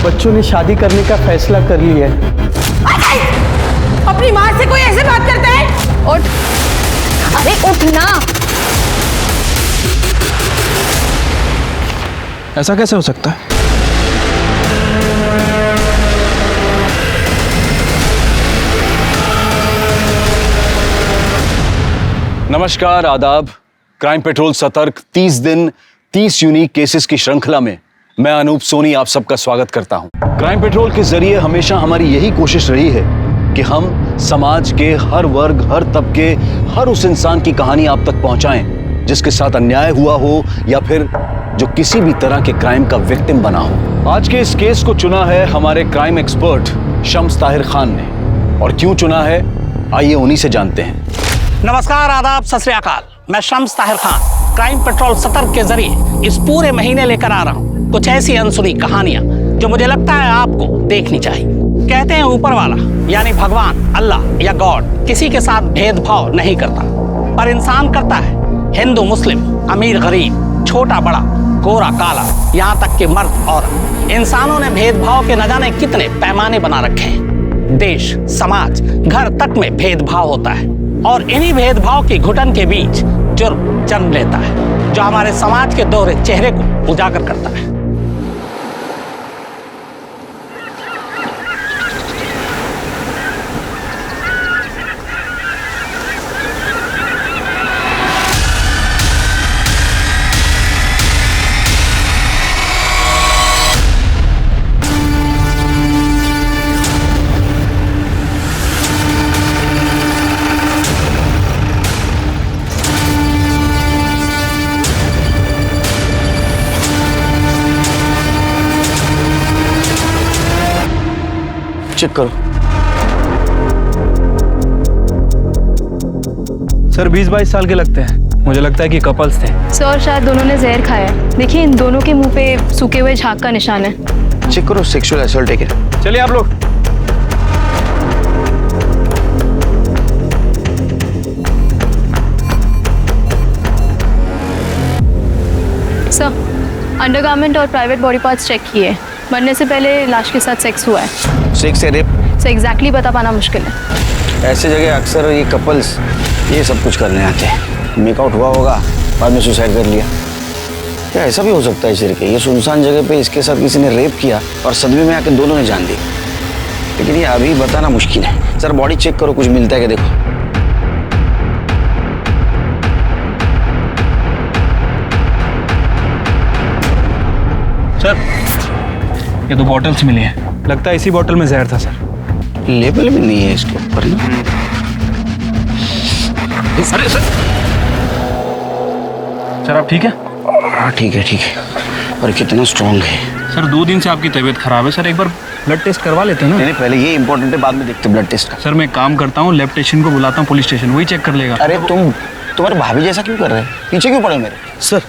बच्चों ने शादी करने का फैसला कर लिया है। अपनी माँ से कोई ऐसे बात करता है? उठ, अरे उठ ना। ऐसा कैसे हो सकता है? नमस्कार, आदाब। क्राइम पेट्रोल सतर्क 30 दिन 30 यूनिक केसेस की श्रृंखला में मैं अनूप सोनी आप सबका स्वागत करता हूं। क्राइम पेट्रोल के जरिए हमेशा हमारी यही कोशिश रही है कि हम समाज के हर वर्ग, हर तबके, हर उस इंसान की कहानी आप तक पहुंचाएं जिसके साथ अन्याय हुआ हो या फिर जो किसी भी तरह के क्राइम का विक्टिम बना हो। आज के इस केस को चुना है हमारे क्राइम एक्सपर्ट शम्स ताहिर खान ने। और क्यों चुना है, आइए उन्हीं से जानते हैं। नमस्कार, आदाब, सत श्री अकाल। मैं शम्स ताहिर खान क्राइम पेट्रोल सतर्क के जरिए इस पूरे महीने लेकर आ रहा हूँ कुछ ऐसी अनसुनी कहानियां जो मुझे लगता है आपको देखनी चाहिए। कहते हैं ऊपर वाला यानी भगवान, अल्लाह या गॉड किसी के साथ भेदभाव नहीं करता, पर इंसान करता है। हिंदू मुस्लिम, अमीर गरीब, छोटा बड़ा, गोरा काला, यहाँ तक कि मर्द औरत, इंसानों ने भेदभाव के न जाने कितने पैमाने बना रखे हैं। देश, समाज, घर तक में भेदभाव होता है और इन्हीं भेदभाव की घुटन के बीच जुर्म जन्म लेता है जो हमारे समाज के दोहरे चेहरे को उजागर करता है। चेक करो। सर 20-22 साल के लगते हैं। मुझे लगता है कि कपल्स थे। सर शायद दोनों ने जहर खाया है। देखिए इन दोनों के मुंह पे सूखे हुए झाग का निशान है। चेक करो, सेक्सुअल असॉल्ट है क्या? चलिए आप लोग। सर अंडरगारमेंट और प्राइवेट बॉडी पार्ट्स चेक किए। मरने से पहले लाश के साथ सेक्स हुआ है। सेक्स या रेप? सर एग्जैक्टली बता पाना मुश्किल है। ऐसे जगह अक्सर ये कपल्स ये सब कुछ करने आते हैं। मेकआउट हुआ होगा, बाद में सुसाइड कर लिया। क्या ऐसा भी हो सकता है सिर के? ये सुनसान जगह पे इसके साथ किसी ने रेप किया और सदमे में आके दोनों ने जान दी। लेकिन ये अभी बताना मुश्किल है। सर बॉडी चेक करो, कुछ मिलता है क्या देखो। सर ये 2 बॉटल्स मिली हैं। लगता है इसी बॉटल में जहर था सर। लेबल भी नहीं है इसके ऊपर ना। अरे सर आप ठीक है? हाँ ठीक है ठीक है। और कितना स्ट्रॉन्ग है सर। 2 दिन से आपकी तबीयत खराब है सर। एक बार ब्लड टेस्ट करवा लेते हैं ना। नहीं पहले ये इंपॉर्टेंट है, बाद में देखते ब्लड टेस्ट का। सर मैं काम करता हूँ, लैब टेक्नीशियन को बुलाता हूँ पुलिस स्टेशन, वही चेक कर लेगा। अरे तुम्हारे भाभी जैसा क्यों कर रहे हैं? पीछे क्यों पड़े मेरे? सर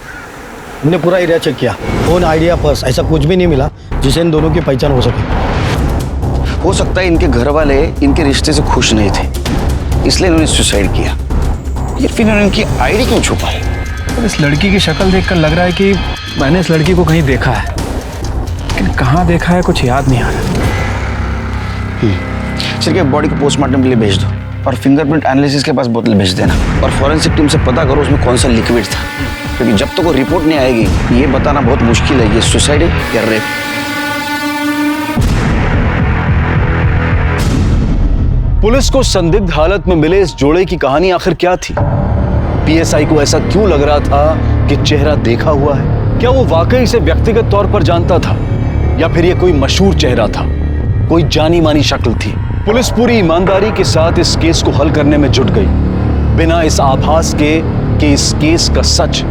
हमने पूरा एरिया चेक किया, फोन, आइडिया, पर्स, ऐसा कुछ भी नहीं मिला जिससे इन दोनों की पहचान हो सके। हो सकता है इनके घर वाले इनके रिश्ते से खुश नहीं थे, इसलिए इन्होंने सुसाइड किया। या फिर इन्होंने इनकी आईडी क्यों छुपाई? इस लड़की की शक्ल देखकर लग रहा है कि मैंने इस लड़की को कहीं देखा है, लेकिन कहाँ देखा है कुछ याद नहीं आ रहा। सिर्फ बॉडी को पोस्टमार्टम के लिए भेज दो और फिंगरप्रिंट एनालिसिस के पास बोतल भेज देना और फॉरेंसिक टीम से पता करो उसमें कौन सा लिक्विड था, क्योंकि जब तक वो रिपोर्ट नहीं आएगी ये बताना बहुत मुश्किल है ये सुसाइड है या रेप। पुलिस को संदिग्ध हालत में मिले इस जोड़े की कहानी आखिर क्या थी? पीएसआई को ऐसा क्यों लग रहा था कि चेहरा देखा हुआ है? क्या वो वाकई इसे व्यक्तिगत तौर पर जानता था या फिर ये कोई मशहूर चेहरा था, कोई जानी मानी शक्ल थी? पुलिस पूरी ईमानदारी के साथ इस केस को हल करने में जुट गई, बिना इस आभास के कि इस केस का सच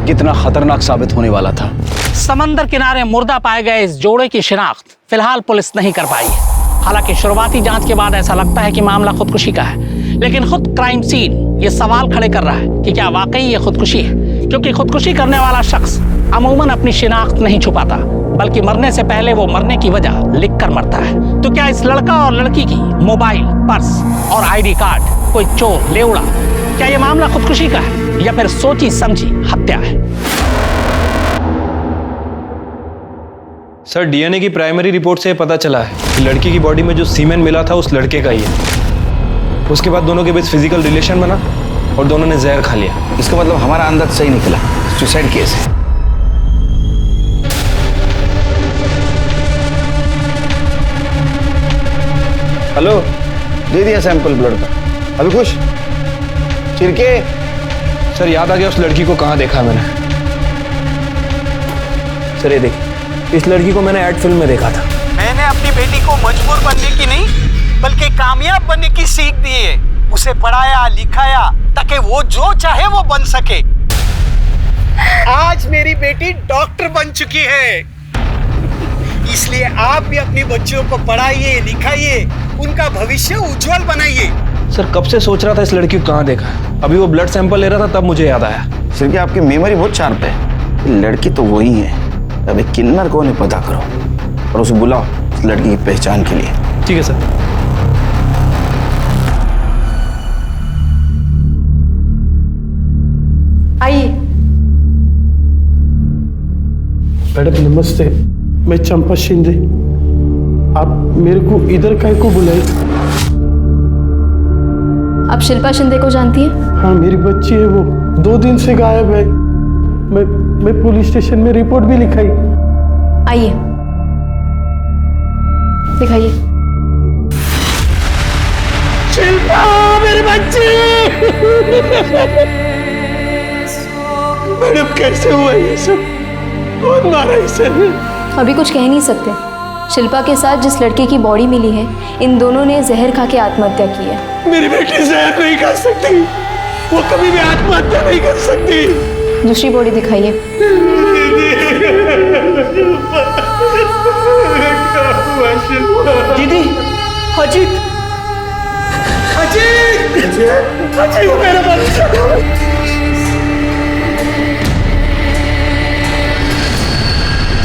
कितना खतरनाक साबित होने वाला था। समंदर किनारे मुर्दा पाए गए इस जोड़े की शिनाख्त फिलहाल पुलिस नहीं कर पाई है। हालांकि शुरुआती जांच के बाद ऐसा लगता है कि मामला खुदकुशी का है, लेकिन खुद क्राइम सीन ये सवाल खड़े कर रहा है कि क्या वाकई ये खुदकुशी है, क्योंकि खुदकुशी करने वाला शख्स अमूमन अपनी शिनाख्त नहीं छुपाता, बल्कि मरने से पहले वो मरने की वजह लिखकर मरता है। तो क्या इस लड़का और लड़की की मोबाइल, पर्स और आईडी कार्ड कोई चोर लेवड़ा, क्या ये मामला खुदकुशी का है या फिर सोची समझी हत्या है? सर डीएनए की प्राइमरी रिपोर्ट से पता चला है कि लड़की की बॉडी में जो सीमेन मिला था उस लड़के का ही है। उसके बाद दोनों के बीच फिजिकल रिलेशन बना और दोनों ने जहर खा लिया। इसका मतलब हमारा अंदाज सही निकला, सुसाइड केस है। हेलो, दे दिया सैंपल ब्लड का। अभी खुश चिरके। सर याद आ गया उस लड़की को कहाँ देखा है मैंने। सर ये देखिए, इस लड़की को मैंने एड फिल्म में देखा था। मैंने अपनी बेटी को मजबूर बनने की नहीं बल्कि कामयाब बनने की सीख दी है। उसे पढ़ाया लिखाया ताकि वो जो चाहे वो बन सके। आज मेरी बेटी डॉक्टर बन चुकी है, इसलिए आप भी अपनी बच्चियों को पढ़ाइए लिखाइए, उनका भविष्य उज्जवल बनाइए। सर कब से सोच रहा था इस लड़की को कहाँ देखा है। अभी वो ब्लड सैंपल ले रहा था तब मुझे याद आया। सिर्फ कि आपकी मेमोरी बहुत शार्प है। लड़की तो वही है। अबे किन्नर कौन है पता करो और उसे बुलाओ इस लड़की की पहचान के लिए। ठीक है सर। आइए। मैडम नमस्ते, मैं चंपा शिंदे। आप मेरे को इधर काहे को बुलाई? आप शिल्पा शिंदे को जानती हैं? हाँ, मेरी बच्ची है, वो 2 दिन से गायब है। मैं पुलिस स्टेशन में रिपोर्ट भी लिखाई। आइए दिखाइए। शिल्पा मेरी बच्ची। मैडम कैसे हुआ ये सब? कौन मारा इसे? अभी कुछ कह नहीं सकते। शिल्पा के साथ जिस लड़के की बॉडी मिली है, इन दोनों ने जहर खा के आत्महत्या की है। मेरी बेटी जहर नहीं खा सकती, वो कभी भी आत्महत्या नहीं कर सकती। दूसरी बॉडी दिखाइए। दीदी, अजीत, अजीत, अजीत मेरा बच्चा।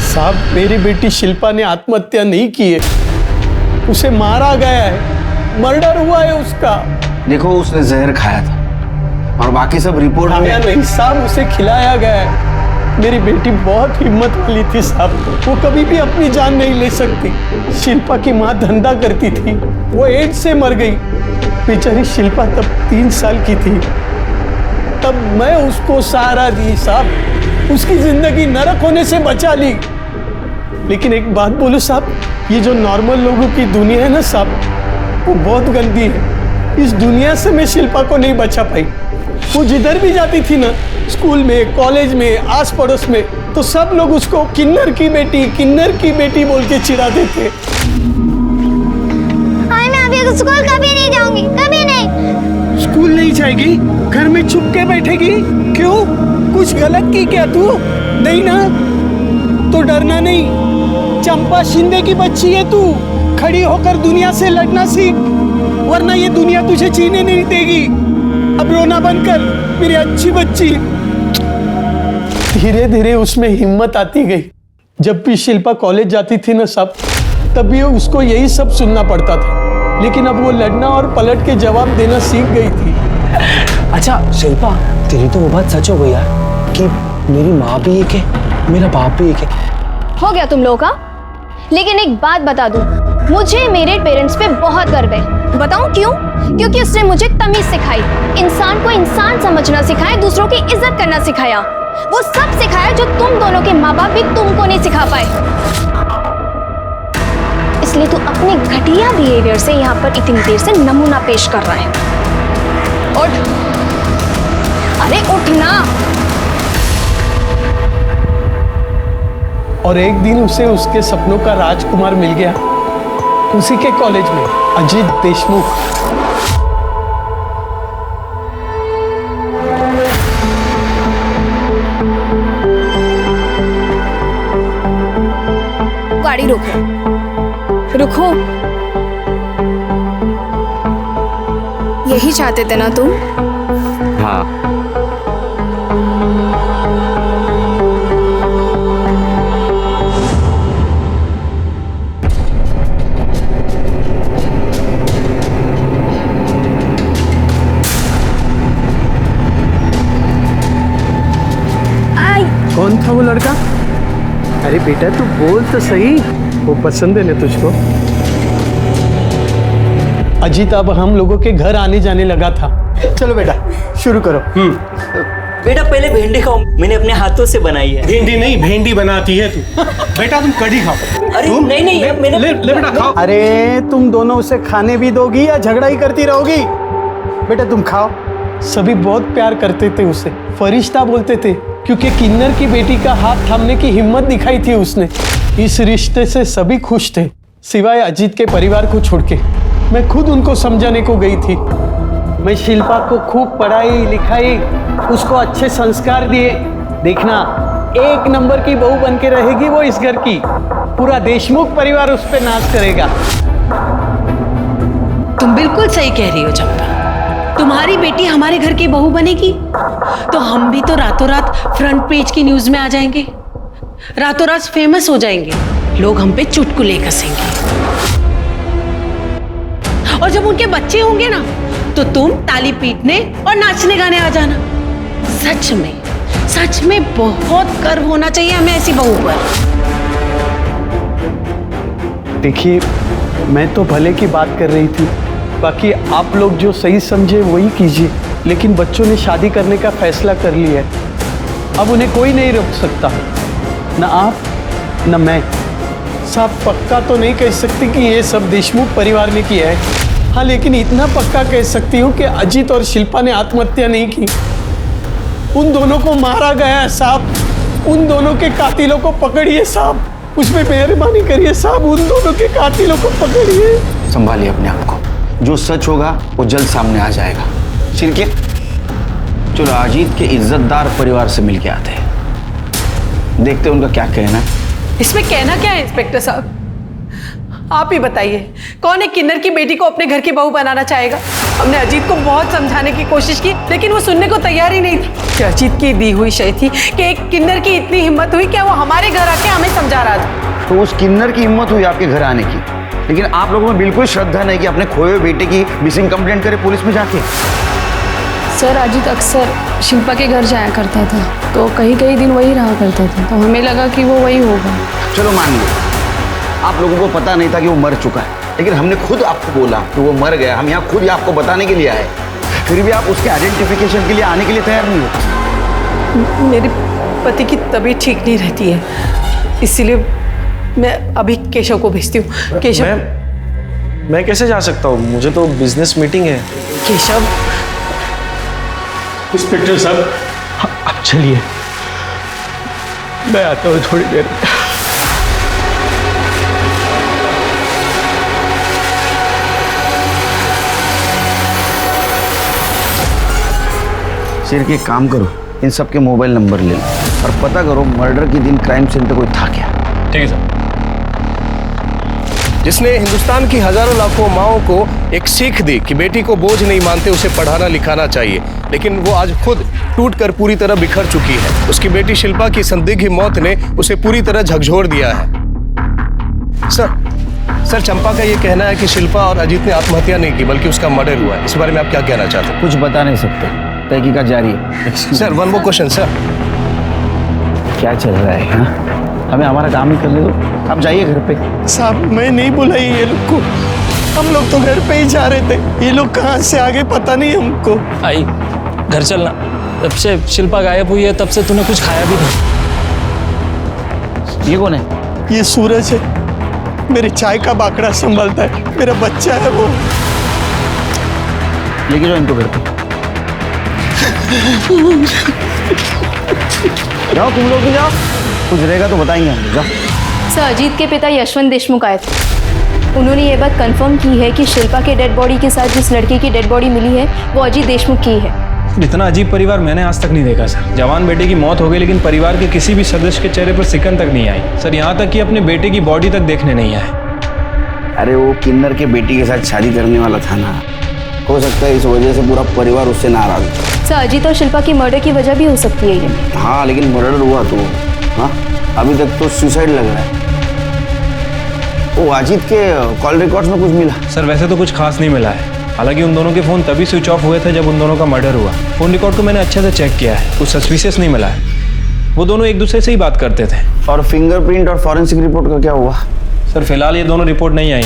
साहब, मेरी बेटी शिल्पा ने आत्महत्या नहीं की है, उसे मारा गया है, मर्डर हुआ है उसका। देखो उसने जहर खाया था और बाकी सब रिपोर्ट खाया नहीं साहब, उसे खिलाया गया है। मेरी बेटी बहुत हिम्मत वाली थी साहब, वो कभी भी अपनी जान नहीं ले सकती। शिल्पा की माँ धंधा करती थी, वो एड्स से मर गई। बेचारी शिल्पा तब 3 साल की थी, तब मैं उसको सहारा दी साहब, उसकी जिंदगी नरक होने से बचा ली। लेकिन एक बात बोलो साहब, ये जो नॉर्मल लोगों की दुनिया है ना साहब, वो बहुत गंदी है। इस दुनिया से मैं शिल्पा को नहीं बचा पाई। वो जिधर भी जाती थी ना, स्कूल में, कॉलेज में, आस पड़ोस में, तो सब लोग उसको किन्नर की बेटी बोल के चिढ़ाते थे। मैं अभी स्कूल कभी नहीं जाऊंगी, कभी नहीं। स्कूल नहीं जाएगी? घर में छुप के बैठेगी? क्यों? कुछ गलत की क्या तू? नहीं ना? तो डरना नहीं। चंपा शिंदे की बच्ची है तू, खड़ी होकर दुनिया से लड़ना सीख, वरना ये दुनिया तुझे जीने नहीं देगी। अब रोना बंद कर मेरी अच्छी बच्ची। धीरे धीरे उसमें हिम्मत आती गई। जब भी शिल्पा कॉलेज जाती थी ना सब, तब भी उसको यही सब सुनना पड़ता था, लेकिन अब वो लड़ना और पलट के जवाब देना सीख गई थी। अच्छा शिल्पा, तेरी तो वो बात सच हो गई यार कि मेरी माँ भी एक है, मेरा बाप भी एक है। हो गया तुम लोगों का। लेकिन एक बात बता दूं, मुझे मेरे पेरेंट्स पे बहुत गर्व है। बताऊं क्यों? क्योंकि उसने मुझे तमीज सिखाई, इंसान को इंसान समझना सिखाया, दूसरों की इज्जत करना सिखाया। वो सब सिखाया जो तुम दोनों के माँ बाप भी तुमको नहीं सिखा पाए। इसलिए तू अपने घटिया बिहेवियर से यहाँ पर इतनी देर से नमूना पेश कर रहा है। उठ, अरे उठना। और एक दिन उसे उसके सपनों का राजकुमार मिल गया, उसी के कॉलेज में, अजीत देशमुख। गाड़ी रोको, रुको। यही चाहते थे ना तुम? हाँ। कौन था वो लड़का? अरे बेटा तू बोल तो सही, वो पसंद है ना तुझको? अजीत अब हम लोगों के घर आने जाने लगा था। चलो बेटा शुरू करो। बेटा पहले भिंडी खाओ, मैंने अपने हाथों से बनाई है। भिंडी नहीं, भेंडी बनाती है तू। बेटा तुम कढ़ी खाओ। अरे नहीं नहीं, मैंने ले बेटा खाओ। अरे तुम दोनों उसे खाने भी दोगी या झगड़ा ही करती रहोगी? बेटा तुम खाओ। सभी बहुत प्यार करते थे उसे, फरिश्ता बोलते थे, क्योंकि किन्नर की बेटी का हाथ थामने की हिम्मत दिखाई थी उसने। इस रिश्ते से सभी खुश थे सिवाय अजीत के परिवार को छोड़ के। मैं खुद उनको समझाने को गई थी। मैं शिल्पा को खूब पढ़ाई लिखाई, उसको अच्छे संस्कार दिए। देखना एक नंबर की बहू बन के रहेगी वो इस घर की। पूरा देशमुख परिवार उस पे नाच करेगा। तुम बिल्कुल सही कह रही हो चंपा। तुम्हारी बेटी हमारे घर की बहू बनेगी तो हम भी तो रातों रात फ्रंट पेज की न्यूज में आ जाएंगे, रातों रात फेमस हो जाएंगे, लोग हम पे चुटकुले कसेंगे। और जब उनके बच्चे होंगे ना तो तुम ताली पीटने और नाचने गाने आ जाना। सच में बहुत गर्व होना चाहिए हमें ऐसी बहू पर। देखिए मैं तो भले की बात कर रही थी, बाकी आप लोग जो सही समझे वही कीजिए। लेकिन बच्चों ने शादी करने का फैसला कर लिया है, अब उन्हें कोई नहीं रोक सकता, न आप न मैं। साहब पक्का तो नहीं कह सकती कि ये सब देशमुख परिवार ने किया है, हाँ लेकिन इतना पक्का कह सकती हूँ कि अजीत और शिल्पा ने आत्महत्या नहीं की। उन दोनों को मारा गया है साहब। उन दोनों के कातिलों को पकड़िए साहब, उसमें मेहरबानी करिए साहब, उन दोनों के कातिलों को पकड़िए। संभालिए अपने आप को, जो सच होगा वो जल्द सामने आ जाएगा। चिरके चलो अजीत के इज्जतदार परिवार से मिलके आते हैं, देखते हैं उनका क्या कहना है। इसमें कहना क्या है इंस्पेक्टर साहब, आप ही बताइए, कौन एक किन्नर की बेटी को अपने घर की बहू बनाना चाहेगा? हमने अजीत को बहुत समझाने की कोशिश की लेकिन वो सुनने को तैयार ही नहीं था कि अजीत की दी हुई शय थी कि एक किन्नर की इतनी हिम्मत हुई क्या वो हमारे घर आके हमें समझा रहा था। तो उस किन्नर की हिम्मत हुई आपके घर आने की, लेकिन आप लोगों में बिल्कुल श्रद्धा नहीं कि अपने खोए हुए बेटे की मिसिंग कंप्लेंट करे पुलिस में जाके। सर अजीत अक्सर शिल्पा के घर जाया करता था, तो कहीं कहीं दिन वही रहा करता था, तो हमें लगा कि वो वही होगा। चलो मान लो आप लोगों को पता नहीं था कि वो मर चुका है, लेकिन हमने खुद आपको बोला कि वो मर गया। हम यहाँ खुद ही आपको बताने के लिए आए, फिर भी आप उसके आइडेंटिफिकेशन के लिए आने के लिए तैयार नहीं हो। मेरे पति की तबीयत ठीक नहीं रहती है, इसीलिए मैं अभी केशव को भेजती हूँ। केशव मैं कैसे जा सकता हूँ, मुझे तो बिजनेस मीटिंग है। केशव इंस्पेक्टर साहब आप चलिए, मैं आता हूँ थोड़ी देर। सिर के काम करो, इन सब के मोबाइल नंबर ले लो और पता करो मर्डर के दिन क्राइम सीन पे कोई था क्या। ठीक है सर। जिसने हिंदुस्तान की हजारों लाखों माओं को एक सीख दी कि बेटी को बोझ नहीं मानते, उसे पढ़ाना लिखाना चाहिए, लेकिन वो आज खुद टूटकर पूरी तरह बिखर चुकी है। उसकी बेटी शिल्पा की संदिग्ध मौत ने उसे पूरी तरह झकझोर दिया है। सर चंपा का ये कहना है कि शिल्पा और अजीत ने आत्महत्या नहीं की बल्कि उसका मर्डर हुआ है। इस बारे में आप क्या कहना चाहते हैं? कुछ बता नहीं सकते, तहकीकात जारी है। Sir one more question sir. क्या चल रहा है? हाँ? हमें हमारा काम ही करने दो, आप जाइए घर पे। साहब मैं नहीं बुलाई ये लोग को, हम लोग तो घर पे ही जा रहे थे, ये लोग कहाँ से आगे पता नहीं हमको। आई घर चलना, तब से शिल्पा गायब हुई है, तब से तूने कुछ खाया भी नहीं। ये कौन है? ये सूरज है, मेरे चाय का बाकड़ा संभालता है, मेरा बच्चा है वो। लेके जाओ इनको घर पे। जाओ तुम लोग भी जाओ, कुछ रहेगा तो बताएंगे हम। जाओ। सर अजीत के पिता यशवंत देशमुख आए थे, उन्होंने ये बात कंफर्म की है कि शिल्पा के डेड बॉडी के साथ जिस लड़की की डेड बॉडी मिली है वो अजीत देशमुख की है। इतना अजीब परिवार मैंने आज तक नहीं देखा सर। जवान बेटे की मौत हो गई लेकिन परिवार के किसी भी सदस्य के चेहरे पर सिकन तक नहीं आई सर, यहाँ तक कि अपने बेटे की बॉडी तक देखने नहीं आए। अरे वो किन्नर के बेटी के साथ शादी करने वाला था ना, हो सकता है इस वजह से पूरा परिवार उससे नाराज हो। सर अजीत और शिल्पा की मर्डर की वजह भी हो सकती है ये। हाँ लेकिन मर्डर हुआ तो हाँ, अभी तक तो सुसाइड लग रहा है। वो अजीत के कॉल रिकॉर्ड्स में कुछ मिला? सर वैसे तो कुछ खास नहीं मिला है, हालांकि उन दोनों के फ़ोन तभी स्विच ऑफ हुए थे जब उन दोनों का मर्डर हुआ। फ़ोन रिकॉर्ड को मैंने अच्छे से चेक किया है, कुछ सस्पिशियस नहीं मिला है। वो दोनों एक दूसरे से ही बात करते थे। और फिंगरप्रिंट और फॉरेंसिक रिपोर्ट का क्या हुआ? सर फिलहाल ये दोनों रिपोर्ट नहीं आई।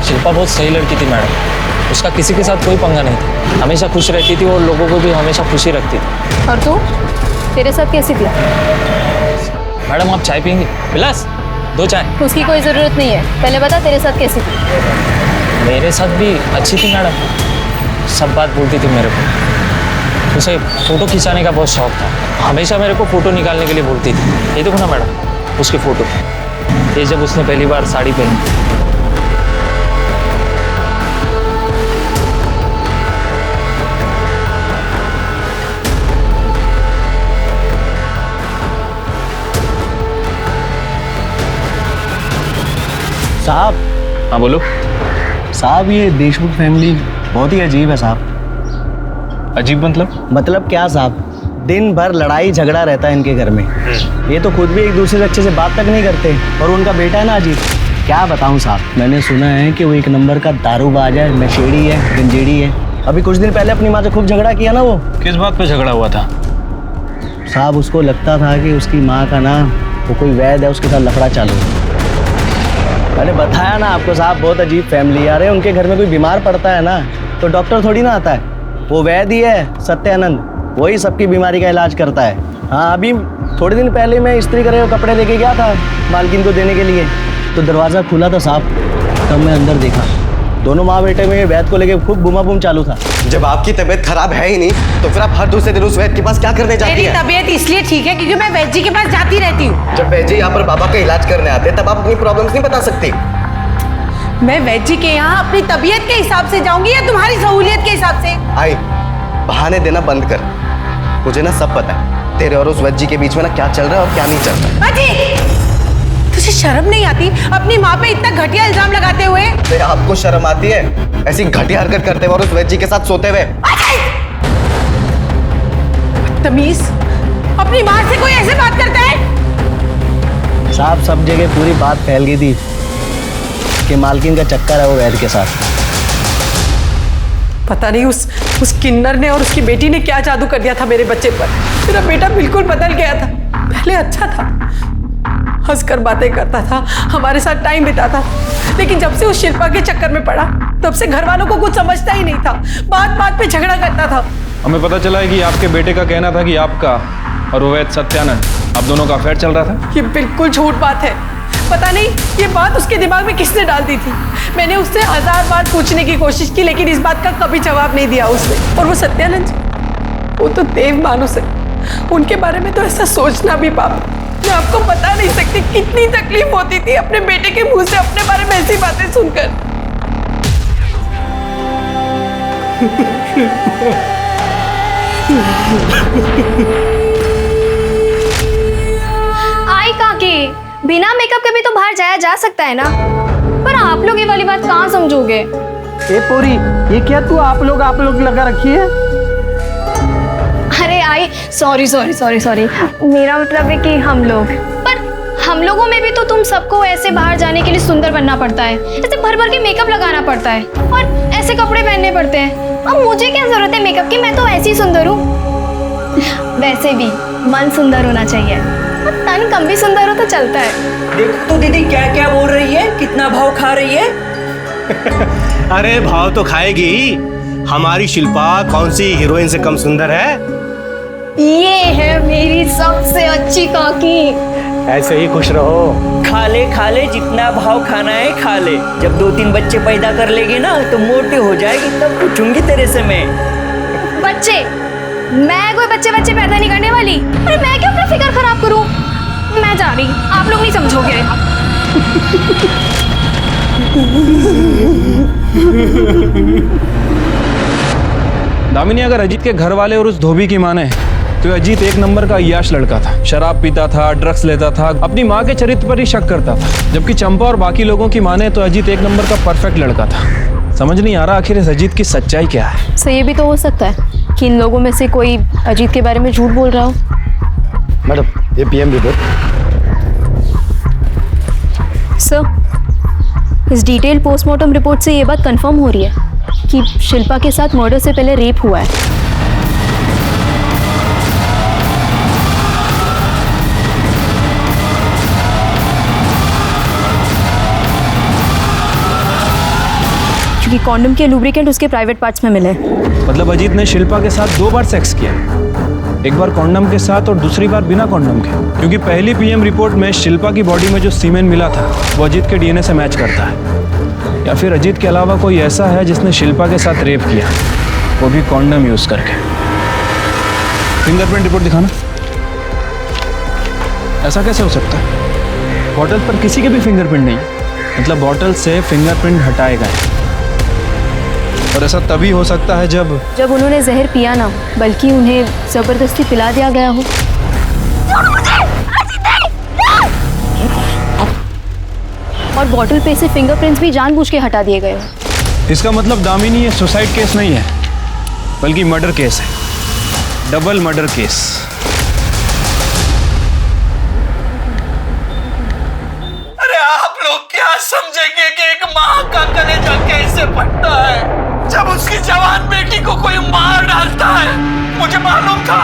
शिल्पा बहुत सही लड़की थी मैडम, उसका किसी के साथ कोई पंगा नहीं था, हमेशा खुश रहती थी और लोगों को भी हमेशा खुशी रखती थी। और तू, तेरे साथ कैसी थी? मैडम आप चाय पियेंगे? विलास 2 चाय। उसकी कोई ज़रूरत नहीं है, पहले बता तेरे साथ कैसी थी? मेरे साथ भी अच्छी थी मैडम, सब बात बोलती थी मेरे को। उसे फ़ोटो खिंचाने का बहुत शौक था, हमेशा मेरे को फ़ोटो निकालने के लिए बोलती थी। ये देखो ना मैडम उसकी फ़ोटो, ये जब उसने पहली बार साड़ी पहनी। साहब। हाँ बोलो। साहब ये देशमुख फैमिली बहुत ही अजीब है साहब। अजीब मतलब क्या साहब, दिन भर लड़ाई झगड़ा रहता है इनके घर में। ये तो खुद भी एक दूसरे से अच्छे से बात तक नहीं करते, और उनका बेटा है ना अजीब, क्या बताऊं साहब। मैंने सुना है कि वो एक नंबर का दारूबाज है, नशेड़ी है, गंजेड़ी है। अभी कुछ दिन पहले अपनी माँ से खूब झगड़ा किया ना वो। किस बात पे झगड़ा हुआ था? साहब उसको लगता था कि उसकी माँ का ना वो कोई वैद है, उसके साथ लफड़ा चालू है। मैंने बताया ना आपको साहब, बहुत अजीब फैमिली। अरे उनके घर में कोई बीमार पड़ता है ना तो डॉक्टर थोड़ी ना आता है, वो वैद्य ही है सत्यानंद, वही सबकी बीमारी का इलाज करता है। हाँ अभी थोड़े दिन पहले मैं इस्त्री करे हुए कपड़े लेके गया था मालकिन को देने के लिए, तो दरवाज़ा खुला था साहब, तब मैं अंदर देखा दोनों माँ बेटे में वैद्य को लेके खूब बुमा बुम चालू था। जब आपकी तबीयत खराब है ही नहीं तो फिर आप हर दूसरे दिन उस वैद्य के पास क्या करने जाती हैं? मेरी तबीयत इसलिए ठीक है क्योंकि मैं वैद्य जी के पास जाती रहती हूँ। जब वैद्य जी यहाँ पर बाबा का इलाज करने आते हैं तब आप अपनी प्रॉब्लम्स नहीं बता सकती। मैं वैद्य जी के यहाँ अपनी तबीयत के हिसाब से जाऊंगी या तुम्हारी सहूलियत के हिसाब से? आई बहाने देना बंद कर, मुझे ना सब पता है तेरे और उस वैद्य जी के बीच में ना क्या चल रहा है और क्या नहीं चल रहा है। तुझे शर्म नहीं आती अपनी माँ पे इतना घटिया इल्जाम लगाते हुए? तो आपको शर्म आती है ऐसी घटिया हरकत करते हुए और उस वैद्य जी के साथ सोते हुए? तमीज, अपनी माँ से कोई ऐसे बात करता है? साहब सब जगह पूरी बात फैल गई थी कि मालकिन का चक्कर है वो वैद्य के साथ। पता नहीं उस किन्नर ने और उसकी बेटी ने क्या जादू कर दिया था मेरे बच्चे पर। मेरा बेटा बिल्कुल बदल गया था, पहले अच्छा था, हंसकर बातें करता था, हमारे साथ टाइम बिताता था, लेकिन जब से उस शिल्पा के चक्कर में पड़ा तब से घर वालों को कुछ समझता ही नहीं था, बात बात पे झगड़ा करता था। हमें पता चला है कि आपके बेटे का कहना था कि आपका और वो वैद्य सत्यानंद आप दोनों का अफेयर चल रहा था। ये बिल्कुल झूठ बात है, पता नहीं ये बात उसके दिमाग में किसने डाल दी थी। मैंने उससे 1000 बार पूछने की कोशिश की लेकिन इस बात का कभी जवाब नहीं दिया उसने। और वो सत्यानंद, वो तो देव मानुस है, उनके बारे में तो ऐसा सोचना भी पाप। मैं आपको बता नहीं सकती कितनी तकलीफ होती थी अपने बेटे के मुंह से अपने बारे में ऐसी बातें सुनकर। आई काकी, बिना मेकअप के भी तो बाहर जाया जा सकता है ना, पर आप लोग ये वाली बात कहाँ समझोगे? ए पोरी, ये क्या तू आप लोग लगा रखी है? अरे आई सॉरी, मेरा मतलब है कि हम लोग, पर हम लोगों में भी तो तुम सबको ऐसे बाहर जाने के लिए सुंदर बनना पड़ता है, ऐसे भर भर के मेकअप लगाना पड़ता है और ऐसे कपड़े पहनने पड़ते हैं। अब मुझे क्या जरूरत है मेकअप की, मैं तो ऐसी सुंदर हूँ। वैसे भी मन सुंदर होना चाहिए, तन कम भी सुंदर हो तो चलता है। देखो तो दीदी क्या क्या बोल रही है, कितना भाव खा रही है। अरे भाव तो खाएगी, हमारी शिल्पा कौन सी हीरोइन से कम सुंदर है? ये है मेरी सबसे अच्छी काकी। ऐसे ही खुश रहो। खा ले जितना भाव खाना है खा ले, जब 2-3 बच्चे पैदा कर लेगी ना तो मोटी हो जाएगी, तब पूछूंगी तेरे से मैं। बच्चे? मैं कोई बच्चे पैदा नहीं करने वाली। अरे मैं क्यों अपना फिक्र खराब करूं? मैं जा रही, आप लोग नहीं समझोगे। दामिनी, अगर अजीत के घर वाले और उस धोबी की माने तो अजीत एक नंबर का अय्याश लड़का था, शराब पीता था, ड्रग्स लेता था, अपनी माँ के चरित्र पर ही शक करता था। जबकि चंपा और बाकी लोगों की माने तो अजीत एक नंबर का परफेक्ट लड़का था। समझ नहीं आ रहा आखिर इस अजीत की सच्चाई क्या है। सो ये भी तो हो सकता है कि इन लोगों में से कोई अजीत के बारे में झूठ बोल रहा हो। मैडम ये पीएम रिपोर्ट। सर, इस डिटेल पोस्टमार्टम रिपोर्ट से ये बात कंफर्म हो रही है कि शिल्पा के साथ मर्डर से पहले रेप हुआ है। क्योंकि कॉन्डम के लुब्रिकेंट उसके प्राइवेट पार्ट्स में मिले। मतलब अजीत ने शिल्पा के साथ 2 बार सेक्स किया, एक बार कॉन्डम के साथ और दूसरी बार बिना कॉन्डम के, क्योंकि पहली पीएम रिपोर्ट में शिल्पा की बॉडी में जो सीमेन मिला था वो अजीत के डीएनए से मैच करता है। या फिर अजीत के अलावा कोई ऐसा है जिसने शिल्पा के साथ रेप किया, वो भी कॉन्डम यूज करके। फिंगरप्रिंट रिपोर्ट दिखाना। ऐसा कैसे हो सकता है? बॉटल पर किसी के भी फिंगरप्रिंट नहीं, मतलब बॉटल से फिंगरप्रिंट हटाए गए। और ऐसा तभी हो सकता है जब उन्होंने जहर पिया ना, बल्कि उन्हें जबरदस्ती पिला दिया गया हो। और बॉटल पे से फिंगरप्रिंट्स भी जानबूझ के हटा दिए गए हो। इसका मतलब दामिनी ये सुसाइड केस नहीं है, बल्कि मर्डर केस है, डबल मर्डर केस। अरे आप लोग क्या समझेंगे कि एक माँ का कलेजा कैसे फटता है जब उसकी जवान बेटी को कोई मार डालता है। मुझे मालूम था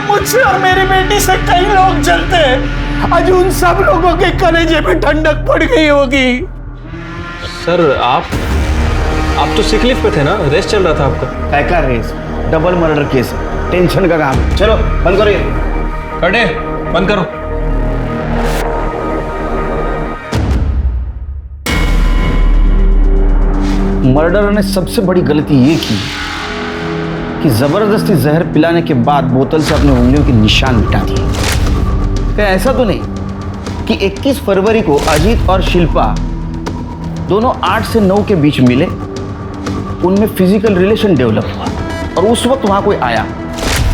मुझसे और मेरी बेटी से कई लोग जलते हैं। आज उन सब लोगों के कलेजे में ठंडक पड़ गई होगी। सर आप तो सिक लीव पे थे ना, रेस्ट चल रहा था आपका। काय का रेस? डबल मर्डर केस, टेंशन का काम। चलो बंद करो ये। कटे बंद करो। मर्डर ने सबसे बड़ी गलती ये की कि जबरदस्ती जहर पिलाने के बाद बोतल से अपने उंगलियों के निशान मिटा दिए। क्या ऐसा तो नहीं कि 21 फरवरी को अजीत और शिल्पा दोनों 8 से 9 के बीच मिले, उनमें फिजिकल रिलेशन डेवलप हुआ और उस वक्त वहां कोई आया,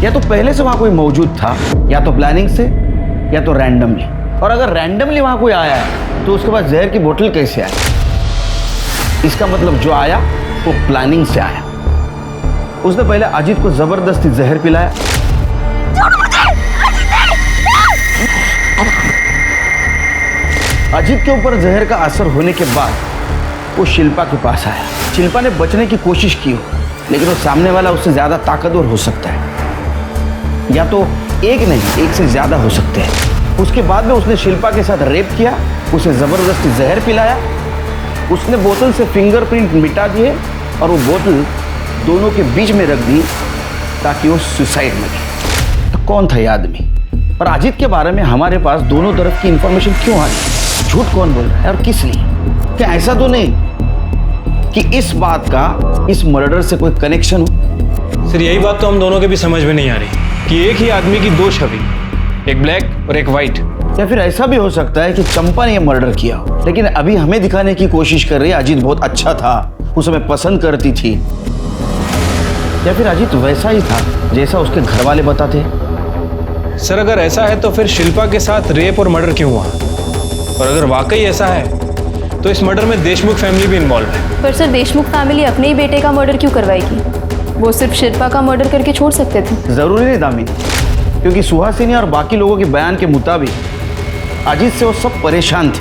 या तो पहले से वहां कोई मौजूद था, या तो प्लानिंग से, या तो रैंडमली। और अगर रैंडमली वहां कोई आया है तो उसके बाद जहर की बोतल कैसे आई? इसका मतलब जो आया वो प्लानिंग से आया। उसने पहले अजीत को जबरदस्ती जहर पिलाया, अजीत के ऊपर जहर का असर होने के बाद वो शिल्पा के पास आया। शिल्पा ने बचने की कोशिश की हो, लेकिन वो सामने वाला उससे ज्यादा ताकतवर हो सकता है, या तो एक नहीं एक से ज्यादा हो सकते हैं। उसके बाद में उसने शिल्पा के साथ रेप किया, उसे जबरदस्ती जहर पिलाया, उसने बोतल से फिंगरप्रिंट मिटा दिए और वो बोतल दोनों के बीच में रख दी ताकि वो सुसाइड में गए। तो कौन था ये आदमी? और अजीत के बारे में हमारे पास दोनों तरफ की इंफॉर्मेशन क्यों आ रही? झूठ कौन बोल रहा है और किस लिए? क्या ऐसा तो नहीं कि इस बात का इस मर्डर से कोई कनेक्शन हो? सर यही बात तो हम दोनों के भी समझ में नहीं आ रही कि एक ही आदमी की 2 छवि, एक ब्लैक और एक व्हाइट। या फिर ऐसा भी हो सकता है कि चंपा ने यह मर्डर किया हो, लेकिन अभी हमें दिखाने की कोशिश कर रही है अजीत बहुत अच्छा था, उसे मैं पसंद करती थी। या फिर अजीत वैसा ही था जैसा उसके घर वाले बताते। सर अगर ऐसा है तो फिर शिल्पा के साथ रेप और मर्डर क्यों हुआ? और अगर वाकई ऐसा है तो इस मर्डर में देशमुख फैमिली भी इन्वॉल्व है। पर सर देशमुख फैमिली अपने ही बेटे का मर्डर क्यों करवाएगी? वो सिर्फ शिल्पा का मर्डर करके छोड़ सकते थे। जरूरी नहीं दामिनी, क्योंकि सुहासिनी और बाकी लोगों के बयान के मुताबिक अजीत से वो सब परेशान थे।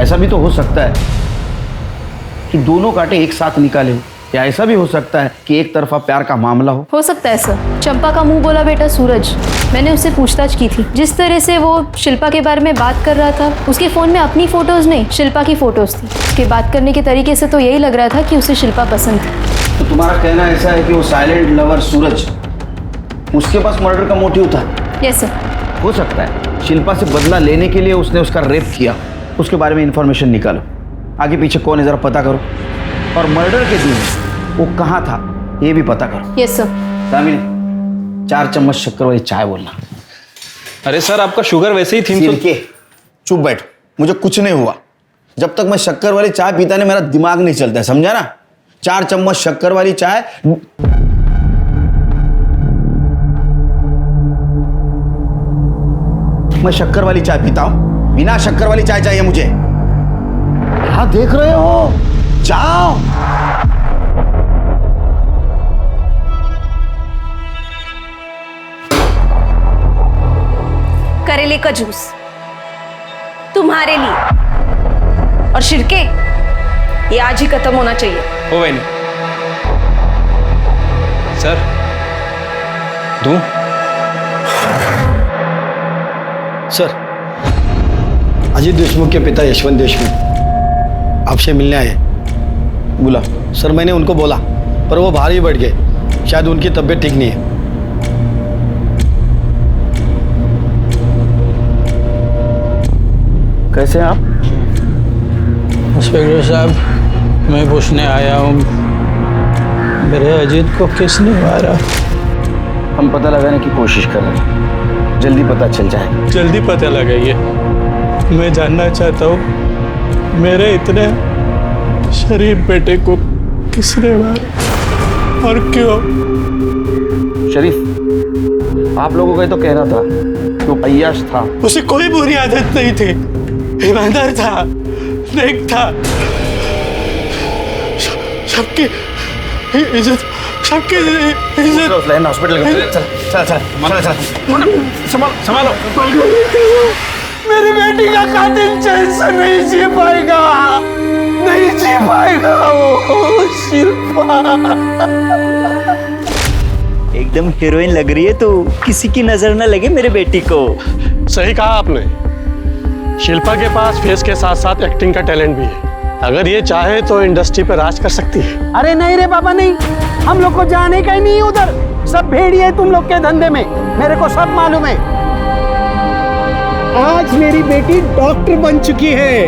ऐसा भी तो हो सकता है कि दोनों कांटे एक साथ निकाले हो, या ऐसा भी हो सकता है कि एक तरफा प्यार का मामला हो सकता है सर। चंपा का मुंह बोला बेटा सूरज, मैंने उससे पूछताछ की थी। जिस तरह से वो शिल्पा के बारे में बात कर रहा था, उसके फोन में अपनी फोटोज नहीं शिल्पा की फोटोज थी। उसके बात करने के तरीके से तो यही लग रहा था कि उसे शिल्पा पसंद थी। तो तुम्हारा कहना ऐसा है कि वो साइलेंट लवर सूरज, उसके पास मर्डर का मोटिव था? Yes sir. हो सकता है शिल्पा से बदला लेने के लिए उसने उसका रेप किया। उसके बारे में इंफॉर्मेशन निकालो, आगे पीछे कौन है जरा पता करो, और मर्डर के दिन वो कहाँ था ये भी पता करो। Yes sir. दामिनी 4 चम्मच शक्कर वाली चाय बोलना। अरे सर आपका शुगर वैसे ही थी तो। चुप बैठ, मुझे कुछ नहीं हुआ। जब तक मैं शक्कर वाली चाय पीता नहीं मेरा दिमाग नहीं चलता है, समझा ना? 4 चम्मच शक्कर वाली चाय। मैं शक्कर वाली चाय पीता हूं, बिना शक्कर वाली चाय चाहिए मुझे। क्या देख रहे हो? जाओ। करेले का जूस तुम्हारे लिए, और शिरके ये आज ही खत्म होना चाहिए। हो गई सर, दूं? सर, अजीत देशमुख के पिता यशवंत देशमुख आपसे मिलने आए। बुला। सर मैंने उनको बोला पर वो बाहर ही बैठ गए, शायद उनकी तबीयत ठीक नहीं है। कैसे हैं आप? इंस्पेक्टर साहब, मैं पूछने आया हूँ, मेरे अजीत को किसने मारा? हम पता लगाने की कोशिश कर रहे हैं, जल्दी पता चल जाएगा। जल्दी पता लगाइए। मैं जानना चाहता हूँ मेरे इतने शरीफ बेटे को किसने मारा और क्यों? शरीफ, आप लोगों का ये तो कहना था कि वो अय्याश था। उसे कोई बुरी आदत नहीं थी, ईमानदार था, नेक था, सबकी इज्जत, सबकी इज्जत। हॉस्पिटल चल संभालो। मेरी बेटी का कातिल चैन से नहीं जी पाएगा, नहीं जी पाएगा वो शिल्पा। एकदम हीरोइन लग रही है तो किसी की नजर न लगे मेरे बेटी को। सही कहा आपने, शिल्पा के पास फेस के साथ साथ एक्टिंग का टैलेंट भी है। अगर ये चाहे तो इंडस्ट्री पर राज कर सकती है। अरे नहीं रे बाबा नहीं, हम लोग को जाने का ही नहीं उधर, सब भेड़िए है तुम लोग के धंधे में, मेरे को सब मालूम है। आज मेरी बेटी डॉक्टर बन चुकी है,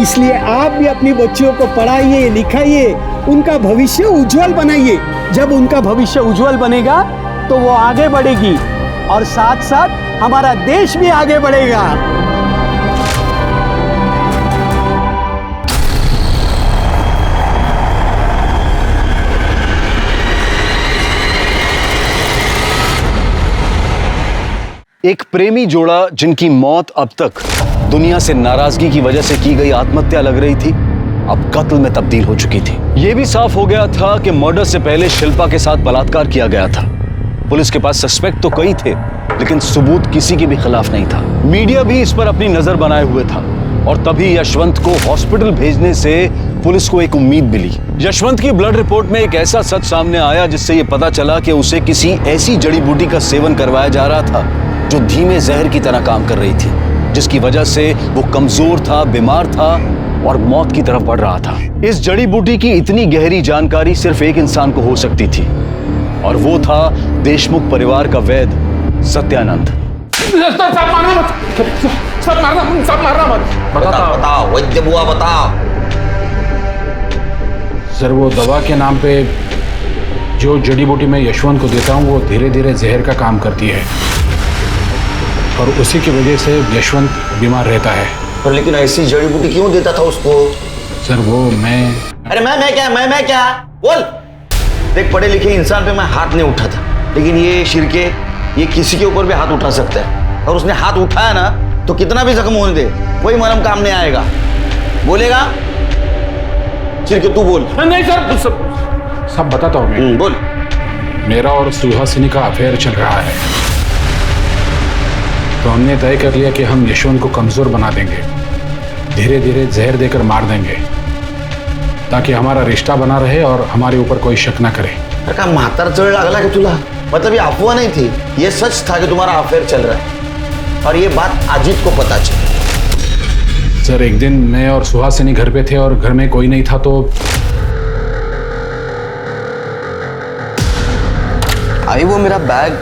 इसलिए आप भी अपनी बच्चियों को पढ़ाइए, लिखाइए, उनका भविष्य उज्जवल बनाइए। जब उनका भविष्य उज्जवल बनेगा तो वो आगे बढ़ेगी और साथ साथ हमारा देश भी आगे बढ़ेगा। एक प्रेमी जोड़ा जिनकी मौत अब तक दुनिया से नाराजगी की वजह से की गई आत्महत्या लग रही थी, अब कत्ल में तब्दील हो चुकी थी। यह भी साफ हो गया था कि मर्डर से पहले शिल्पा के साथ बलात्कार किया गया था। पुलिस के पास सस्पेक्ट तो कई थे, लेकिन सबूत किसी के भी खिलाफ नहीं था। मीडिया भी इस पर अपनी नजर बनाए हुए था और तभी यशवंत को हॉस्पिटल भेजने से पुलिस को एक उम्मीद मिली। यशवंत की ब्लड रिपोर्ट में एक ऐसा सच सामने आया जिससे यह पता चला कि उसे किसी ऐसी जड़ी बूटी का सेवन करवाया जा रहा था जो धीमे जहर की तरह काम कर रही थी, जिसकी वजह से वो कमजोर था, बीमार था और मौत की तरफ बढ़ रहा था। इस जड़ी बूटी की इतनी गहरी जानकारी सिर्फ एक इंसान को हो सकती थी और वो था देशमुख परिवार का वैद्य सत्यानंद। बताओ वैद्य बुआ, बताओ। सर वो दवा के नाम पे जो जड़ी बूटी मैं यशवंत को देता हूँ वो धीरे धीरे जहर का काम करती है और उसी की वजह से यशवंत बीमार रहता है। पर लेकिन ऐसी जड़ी बूटी क्यों देता था उसको? सर वो मैं अरे मैं क्या बोल। देख, पढ़े लिखे इंसान पे मैं हाथ नहीं उठा था, लेकिन ये शिरके, ये किसी के ऊपर भी हाथ उठा सकता है और उसने हाथ उठाया ना तो कितना भी जख्म होने दे कोई मरहम काम नहीं आएगा। बोलेगा शिरके? तू बोल। नहीं सर, सब बताता हूँ मैं। बोल। मेरा और सुहासिनी का अफेयर चल रहा है, तो हमने तय कर लिया कि हम यशवंत को कमजोर बना देंगे, धीरे धीरे जहर देकर मार देंगे ताकि हमारा रिश्ता बना रहे और हमारे ऊपर कोई शक ना करे। का म्हातार चढ़ लागला कि तुला? मतलब ये अफवाह नहीं थी, ये सच था कि तुम्हारा अफेयर चल रहा है और ये बात अजीत को पता चली। सर एक दिन मैं और सुहासिनी घर पे थे और घर में कोई नहीं था तो आई वो मेरा बैग।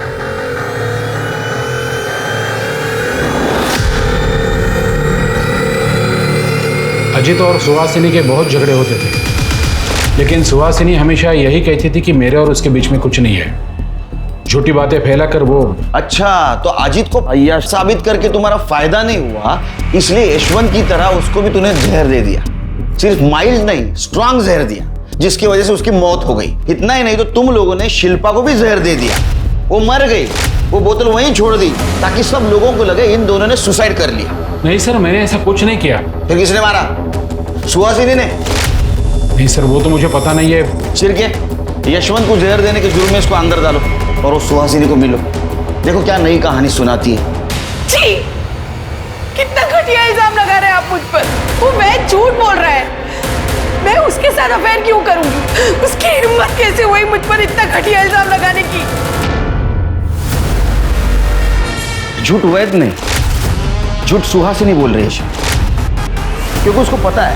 अजीत और सुहासिनी के बहुत झगड़े होते थे, लेकिन सुहासिनी हमेशा यही कहती थी कि मेरे और उसके बीच में कुछ नहीं है। झूठी बातें फैलाकर वो। अच्छा, तो अजीत को अय्याश साबित करके तुम्हारा फायदा नहीं हुआ, इसलिए यशवंत की तरह उसको भी तूने जहर दे दिया। सिर्फ माइल्ड नहीं, स्ट्रांग जहर दिया, जिसकी वजह से उसकी मौत हो गई। इतना ही नहीं तो तुम लोगों ने शिल्पा को भी जहर दे दिया, वो मर गई। वो बोतल वहीं छोड़ दी ताकि सब लोगों को लगे इन दोनों ने सुसाइड कर लिया। नहीं सर, मैंने ऐसा कुछ नहीं किया। फिर किसने मारा? सुहासिनी ने? नहीं सर, वो तो मुझे पता नहीं है। शिरके, यशवंत को जहर देने के जुर्म में इसको अंदर डालो और वो सुहासिनी को मिलो। देखो क्या नई कहानी सुनाती है। जी, कितना घटिया इल्जाम लगा रहे हैं आप मुझ पर। वो वैद झूठ बोल रहा है, मैं उसके साथ अफेयर क्यों करूंगी? उसकी हिम्मत कैसे हुई मुझ पर इतना घटिया इल्जाम लगाने की? झूठ वैद नहीं, झूठ सुहासिनी बोल रही है। क्योंकि उसको पता है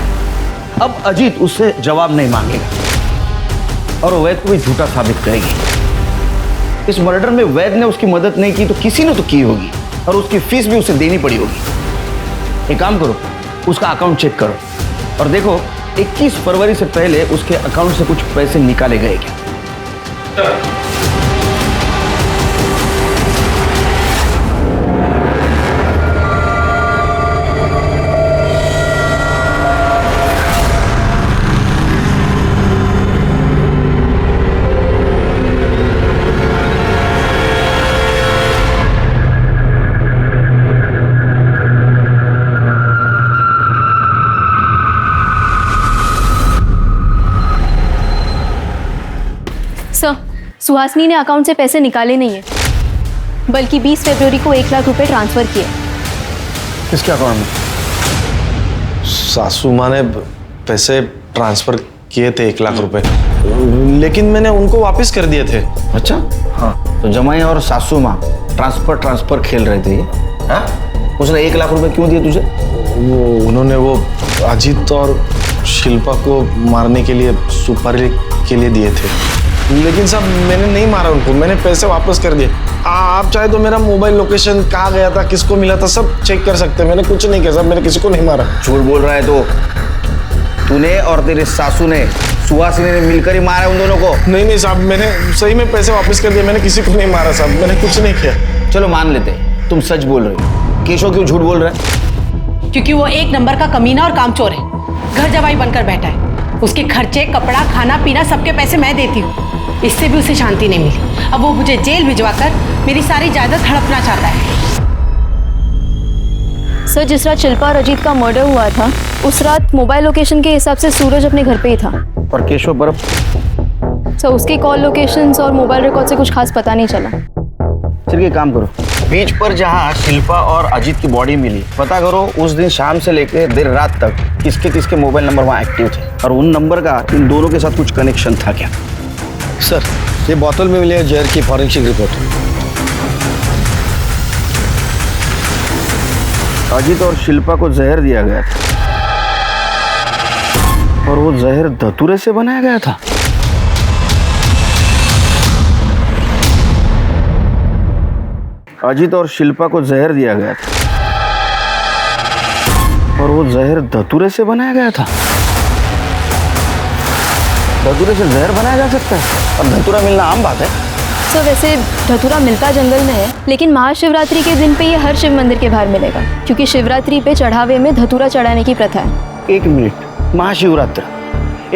अब अजीत उससे जवाब नहीं मांगेगा और वैद को भी झूठा साबित करेगी। इस मर्डर में वैद ने उसकी मदद नहीं की तो किसी ने तो की होगी और उसकी फीस भी उसे देनी पड़ी होगी। एक काम करो, उसका अकाउंट चेक करो और देखो 21 फरवरी से पहले उसके अकाउंट से कुछ पैसे निकाले गए क्या। सर, सुहासिनी ने अकाउंट से पैसे निकाले नहीं है, बल्कि 20 फरवरी को 1 लाख रुपए ट्रांसफर किए। किसके अकाउंट में? सासू माँ ने पैसे ट्रांसफर किए थे 1 लाख रुपए, लेकिन मैंने उनको वापस कर दिए थे। अच्छा, हाँ, तो जमाई और सासू माँ ट्रांसफर खेल रहे थे। हाँ? उसने 1 लाख रुपए क्यों दिए तुझे? उन्होंने वो अजीत और शिल्पा को मारने के लिए सुपारी के लिए दिए थे, लेकिन साहब मैंने नहीं मारा उनको, मैंने पैसे वापस कर दिए। आप चाहे तो मेरा मोबाइल लोकेशन कहाँ गया था, किसको मिला था, सब चेक कर सकते हैं। मैंने कुछ नहीं किया साहब, मैंने किसी को नहीं मारा। झूठ बोल रहा है तो तूने और तेरे सासू ने सुहासिनी ने मिलकर ही मारा उन दोनों को? नहीं साहब, मैंने सही में पैसे वापस कर दिए, मैंने किसी को नहीं मारा साहब, मैंने कुछ नहीं किया। चलो मान लेते तुम सच बोल रहे हो। केशव क्यों झूठ बोल रहा है? क्योंकि वो एक नंबर का कमीना और कामचोर है, घर जवाई बनकर बैठा है। उसके खर्चे, कपड़ा, खाना पीना सबके पैसे मैं देती हूँ, इससे भी उसे शांति नहीं मिली। अब वो मुझे जेल भिजवाकर मेरी सारी जायदाद हड़पना चाहता है। सर, जिस रात शिल्पा और अजीत का मर्डर हुआ था उस रात मोबाइल लोकेशन के हिसाब से सूरज अपने घर पे ही था। और केशव बर्फ? सर, उसके कॉल लोकेशंस और मोबाइल रिकॉर्ड से कुछ खास पता नहीं चला। चलिए काम करो, बीच पर जहाँ शिल्पा और अजीत की बॉडी मिली पता करो उस दिन शाम से लेकर देर रात तक किसके किसके मोबाइल नंबर वहाँ एक्टिव थे और उन नंबर का इन दोनों के साथ कुछ कनेक्शन था क्या? सर, ये बोतल में मिली है जहर की फॉरेंसिक रिपोर्ट। अजीत और शिल्पा को जहर दिया गया था और वो जहर धतूरे से बनाया गया था। अजीत और शिल्पा को जहर दिया गया था और वो जहर धतूरे से बनाया गया था। धतूरे से जहर बनाया जा सकता है और धतूरा मिलना आम बात है। सर, वैसे धतूरा मिलता जंगल में है, लेकिन महाशिवरात्रि के दिन पे ये हर शिव मंदिर के बाहर मिलेगा, क्योंकि शिवरात्रि पे चढ़ावे में धतूरा चढ़ाने की प्रथा है। 1 मिनट, महाशिवरात्रि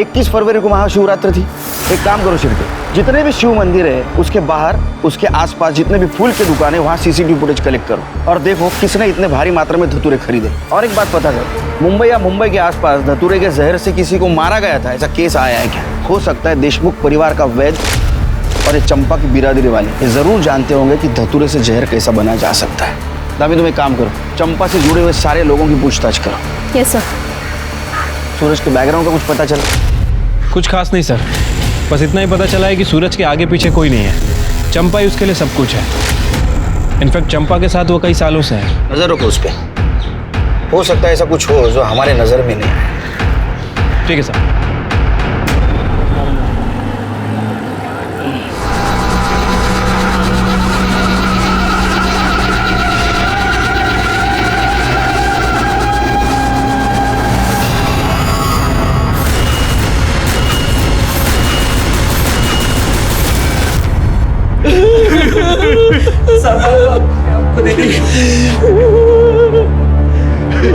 21 फरवरी को महाशिवरात्रि थी। एक काम करो शिव के जितने भी शिव मंदिर है उसके बाहर उसके आसपास जितने भी फूल की दुकानें वहाँ CCTV फुटेज कलेक्ट करो और देखो किसने इतने भारी मात्रा में धतूरे खरीदे। और एक बात पता करो, मुंबई या मुंबई के आसपास धतूरे के जहर से किसी को मारा गया था ऐसा केस आया है क्या? हो सकता है देशमुख परिवार का वैद और ये चंपा की बिरादरी वाले ये जरूर जानते होंगे कि धतूरे से जहर कैसा बनाया जा सकता है। दामी तुम एक काम करो, चंपा से जुड़े हुए सारे लोगों की पूछताछ करो। Yes sir. सूरज के बैकग्राउंड का कुछ पता चला? कुछ खास नहीं सर, बस इतना ही पता चला है कि सूरज के आगे पीछे कोई नहीं है, चंपा ही उसके लिए सब कुछ है। इनफैक्ट चंपा के साथ वो कई सालों से है। नजर रखो उस पर, हो सकता है ऐसा कुछ हो जो हमारे नजर में नहीं है। ठीक है सर।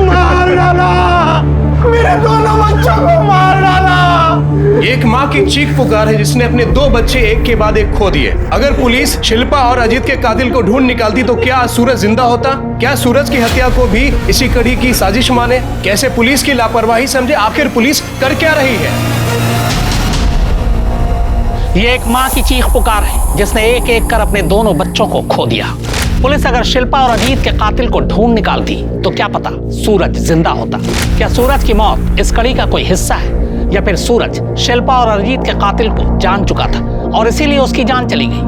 मार डाला, मेरे दोनों बच्चों को मार डाला। एक माँ की चीख पुकार है जिसने अपने 2 बच्चे एक के बाद एक खो दिए। अगर पुलिस शिल्पा और अजीत के कातिल को ढूंढ निकालती तो क्या सूरज जिंदा होता? क्या सूरज की हत्या को भी इसी कड़ी की साजिश माने? कैसे पुलिस की लापरवाही समझे? आखिर पुलिस कर क्या रही है? ये एक माँ की चीख पुकार है जिसने एक एक कर अपने दोनों बच्चों को खो दिया। पुलिस अगर शिल्पा और अजीत के कातिल को ढूंढ निकालती तो क्या पता सूरज जिंदा होता। क्या सूरज की मौत इस कड़ी का कोई हिस्सा है या फिर सूरज शिल्पा और अजीत के कातिल को जान चुका था और इसीलिए उसकी जान चली गई?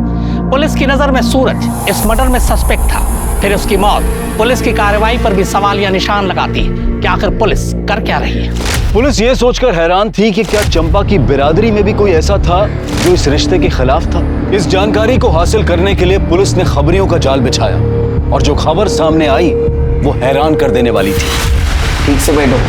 पुलिस की नजर में सूरज इस मर्डर में सस्पेक्ट था, फिर उसकी मौत पुलिस की कार्रवाई पर भी सवालिया निशान लगाती है कि आखिर पुलिस कर क्या रही है। पुलिस ये सोचकर हैरान थी कि क्या चंपा की बिरादरी में भी कोई ऐसा था जो इस रिश्ते के खिलाफ था। इस जानकारी को हासिल करने के लिए पुलिस ने खबरियों का जाल बिछाया और जो खबर सामने आई वो हैरान कर देने वाली थी। ठीक से बैठो।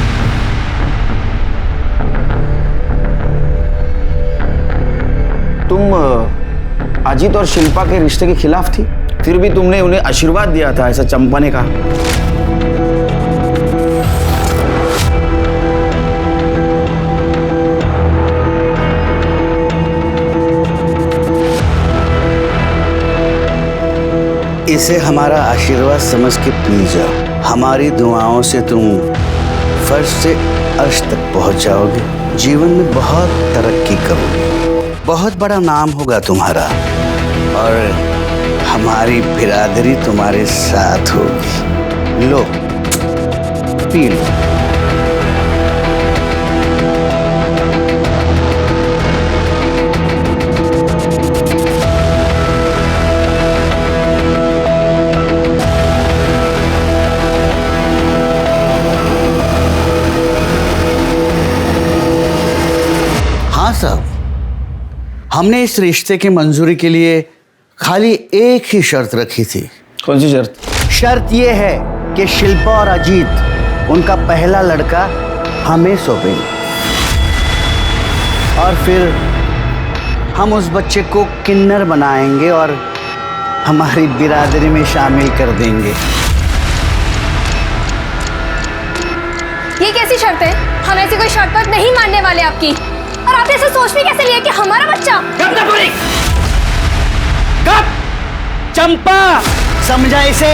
तुम अजीत और शिल्पा के रिश्ते के खिलाफ थी, फिर भी तुमने उन्हें आशीर्वाद दिया था, ऐसा चंपा ने कहा। इसे हमारा आशीर्वाद समझ के पी जाओ। हमारी दुआओं से तुम फर्श से अर्श तक पहुंच जाओगे। जीवन में बहुत तरक्की करोगे, बहुत बड़ा नाम होगा तुम्हारा और हमारी बिरादरी तुम्हारे साथ होगी। लो पी लो। हाँ साहब, हमने इस रिश्ते की मंजूरी के लिए खाली एक ही शर्त रखी थी। कौन सी शर्त? शर्त यह है कि शिल्पा और अजीत उनका पहला लड़का हमें सौंपेंगे और फिर हम उस बच्चे को किन्नर बनाएंगे और हमारी बिरादरी में शामिल कर देंगे। ये कैसी शर्त है? हम ऐसी कोई शर्त पर नहीं मानने वाले आपकी। और आपने ऐसे सोच भी कैसे लिया कि हमारा बच्चा? चंपा, समझा इसे,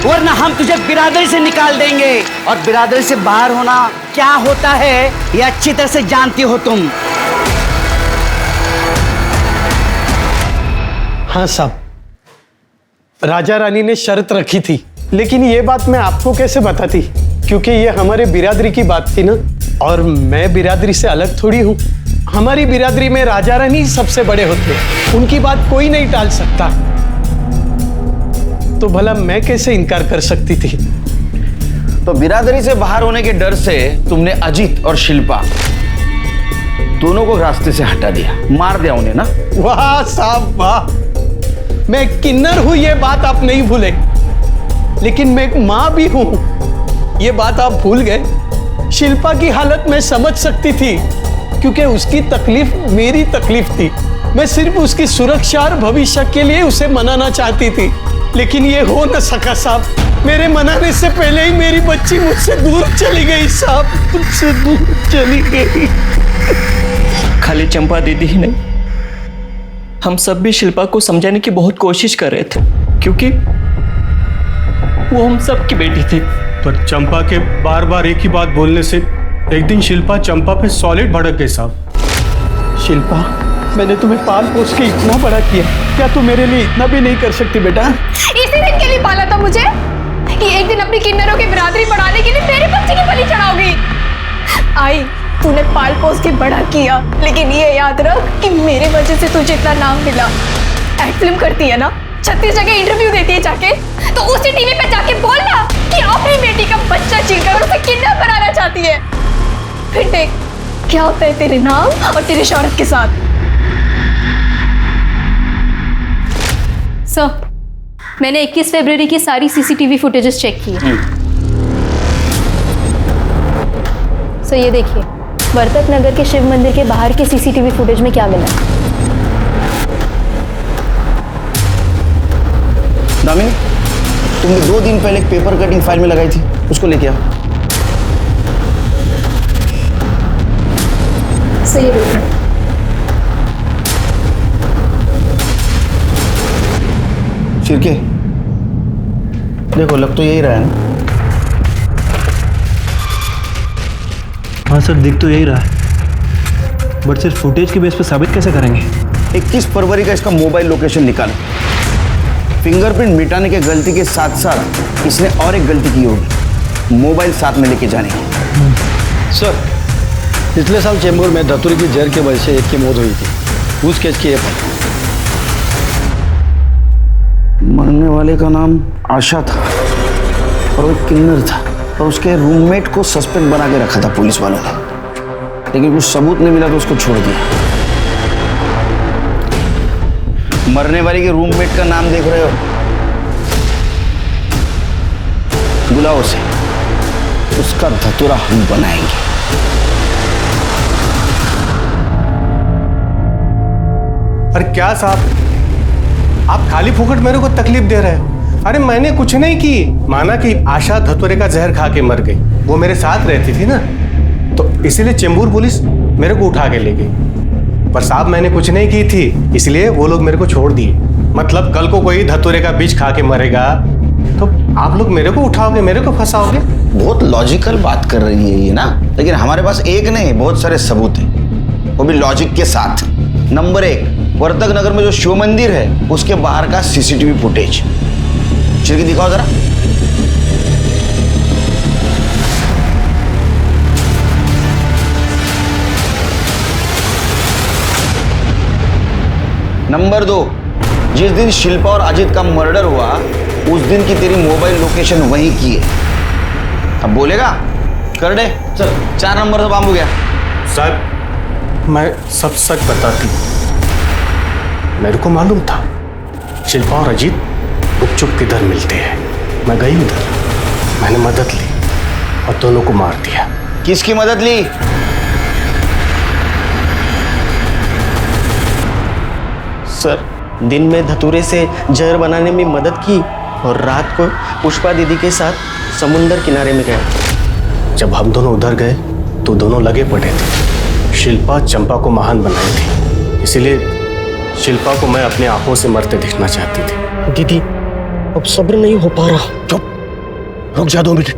वरना हम तुझे बिरादरी से निकाल देंगे और बिरादरी से बाहर होना क्या होता है ये अच्छी तरह से जानती हो तुम। हाँ साहब, राजा रानी ने शर्त रखी थी, लेकिन ये बात मैं आपको कैसे बताती, क्योंकि ये हमारे बिरादरी की बात थी ना, और मैं बिरादरी से अलग थोड़ी हूँ। हमारी बिरादरी में राजा रानी सबसे बड़े होते हैं, उनकी बात कोई नहीं टाल सकता। तो भला मैं कैसे इनकार कर सकती थी? तो बिरादरी से बाहर होने के डर से तुमने अजीत और शिल्पा दोनों को रास्ते से हटा दिया, मार दिया उन्हें ना? वाह साहब वाह, मैं किन्नर हूं ये बात आप नहीं भूले, लेकिन मैं एक मां भी हूं ये बात आप भूल गए। शिल्पा की हालत मैं समझ सकती थी, क्योंकि उसकी तकलीफ मेरी तकलीफ थी। मैं सिर्फ उसकी सुरक्षा और भविष्य के लिए उसे मनाना चाहती थी, लेकिन ये हो न सका साहब। मेरे मनाने से पहले ही मेरी बच्ची मुझसे दूर चली गई साहब, मुझसे दूर चली गई। खाली चंपा दीदी ही नहीं, हम सब भी शिल्पा को समझाने की बहुत कोशिश कर रहे थे, क्योंकि वो हम सब की बेटी थी। पर चंपा के बार बार एक ही बात बोलने से एक दिन शिल्पा चंपा पे सॉलिड भड़क गई साहब। शिल्पा, मैंने तुम्हें पाल पोस के इतना बड़ा किया, क्या तू मेरे लिए इतना भी नहीं कर सकती बेटा? इसी दिन के लिए पाला था मुझे कि एक दिन अपनी किन्नरों की बिरादरी बढ़ाने के लिए मेरे बच्चे की बलि चढ़ाओगी। आई, तूने पाल पोस के बड़ा किया, लेकिन ये याद रख कि मेरे वजह से तुझे इतना नाम मिला। एक्ट फिल्म करती है ना, 36 जगह इंटरव्यू देती है जाके, तो उसी टीवी पे जाके बोलना कि अपनी बेटी का बच्चा छीनकर उसे किन्नर बनाना चाहती है। फिर देख क्या होता है तेरे नाम और तेरी शौहरत के साथ। सर, मैंने 21 फरवरी की सारी सीसीटीवी फुटेजेस चेक की है। सर ये देखिए, वर्तक नगर के शिव मंदिर के बाहर के सीसीटीवी फुटेज में क्या मिला। दामिनी, तुमने 2 दिन पहले एक पेपर कटिंग फाइल में लगाई थी, उसको लेके आओ। सही देखिए, शिरके, देखो लग तो यही रहा है ना? हाँ सर, दिख तो यही रहा है, बट सिर्फ फुटेज के बेस पे साबित कैसे करेंगे? 21 फरवरी का इसका मोबाइल लोकेशन निकालो। फिंगरप्रिंट मिटाने के गलती के साथ साथ इसने और एक गलती की होगी, मोबाइल साथ में लेके जाने की। सर, पिछले साल चेंबूर में धतूरी की जहर की वजह से एक की मौत हुई थी, उस केस की ये फाइल। मरने वाले का नाम आशा था। और वो एक किन्नर था और उसके रूममेट को सस्पेक्ट बना के रखा था पुलिस वालों ने, लेकिन कुछ सबूत नहीं मिला तो उसको छोड़ दिया। मरने वाली के रूममेट का नाम देख रहे हो? बुलाओ उसे, उसका धतूरा हम बनाएंगे। अरे क्या साहब, आप खाली फुकट मेरे को तकलीफ दे रहे हैं। अरे मैंने कुछ नहीं की, माना कि आशा धतूरे का जहर खा के मर गई, वो मेरे साथ रहती थी ना, तो इसीलिए चेंबूर पुलिस मेरे को उठा के ले गई। पर साहब मैंने कुछ नहीं की थी, इसलिए वो लोग मेरे को छोड़ दिए। मतलब कल को कोई धतूरे का बीज खा के मरेगा तो आप लोग मेरे को उठाओगे, मेरे को फंसाओगे। बहुत लॉजिकल बात कर रही है ये ना, लेकिन हमारे पास एक नहीं बहुत सारे सबूत हैं, वो भी लॉजिक के साथ। नंबर 1, वर्तक नगर में जो शिव मंदिर है उसके बाहर का सीसीटीवी फुटेज। चिरकी दिखाओ जरा। नंबर 2, जिस दिन शिल्पा और अजित का मर्डर हुआ उस दिन की तेरी मोबाइल लोकेशन वहीं की है। अब बोलेगा? कर दे चल। 4 नंबर तो काम हो गया। साहब मैं सब सच बताती, मेरे को मालूम था शिल्पा और अजीत गुपचुप किधर मिलते हैं। मैं गई उधर, मैंने मदद ली और दोनों को मार दिया। किसकी मदद ली? सर, दिन में धतूरे से जहर बनाने में मदद की और रात को पुष्पा दीदी के साथ समुंदर किनारे में गया। जब हम दोनों उधर गए तो दोनों लगे पड़े थे। शिल्पा चंपा को महान बनाई थी, इसीलिए शिल्पा को मैं अपनी आंखों से मरते देखना चाहती थी। दीदी अब सब्र नहीं हो पा रहा। चुप, रुक जा 2 मिनट।